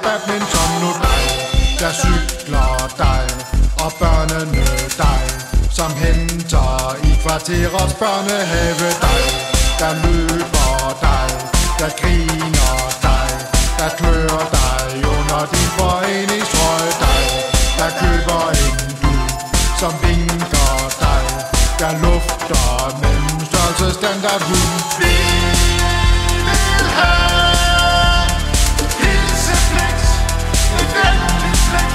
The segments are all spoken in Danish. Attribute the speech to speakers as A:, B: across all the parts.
A: badminton nu dig, der cykler dig, og børnene dig, som henter i kvarterets børnehave dig, der løber dig, der griner dig, der klør dig under din foreningstrøje dig, der køber en du, som vinker dig, der lufter mellemstørrelse standardhund. Vi vil have hilseflex, et venligt blik.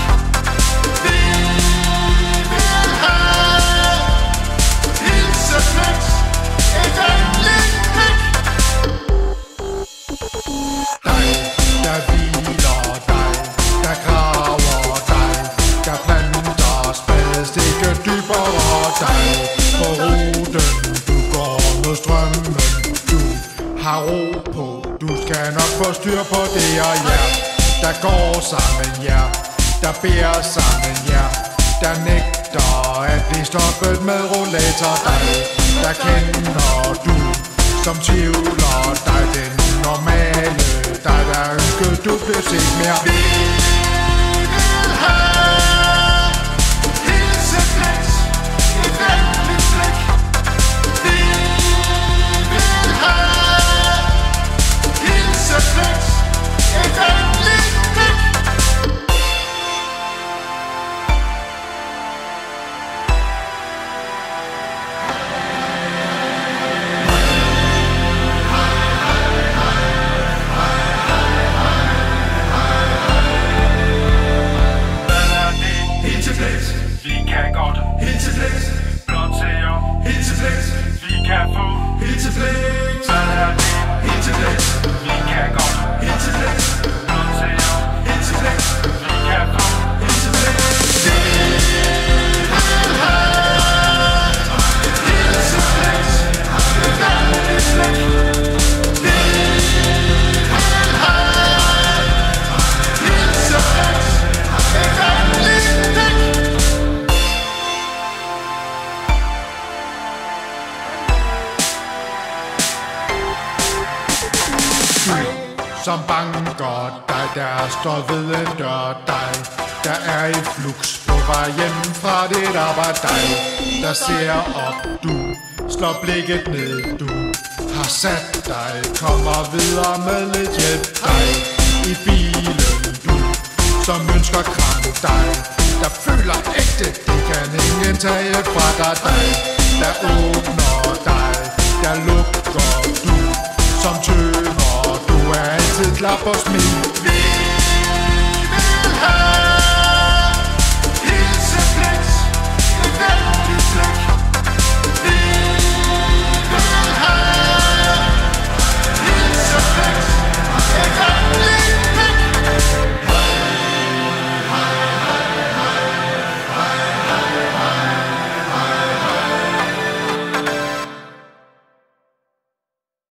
A: Vi vil have hilseflex, et venligt blik. Dig, der hviler dig, der graver dig, der planter spadestikke dybere dig. På ruten du går mod strømmen, du har ro på, du skal nok få styr på det og ja. Der går sammen ja, der beder sammen ja, der nægter at blive stoppet med rollator dig, der kender du, som tvivler dig, den normale dig, der ønsker du blev set mere. Vi vil have hilseflex, et venligt blik. Vi vil have hilseflex, et venligt blik.
B: Vi kan godt hilseflex, blot siger hilseflex. Vi kan få hilseflex. Hvad er det? Hilseflex. Vi kan godt hilseflex, blot siger hilseflex. Vi kan få hilseflex. Vi vil have hilseflex, et venligt blik. Vi vil have hilseflex, et venligt blik.
A: Som banker dig, der står ved en dør dig, der er i flux på vej hjem fra dit arbejde dig, der ser op du, slår blikket ned du, har sat dig, kommer videre med lidt hjælp dig, i bilen du, som ønsker kram dig, der føler ægte, det kan ingen tage fra dig, der åbner dig, der lukker du, som tøver. Du er altid klar på smil.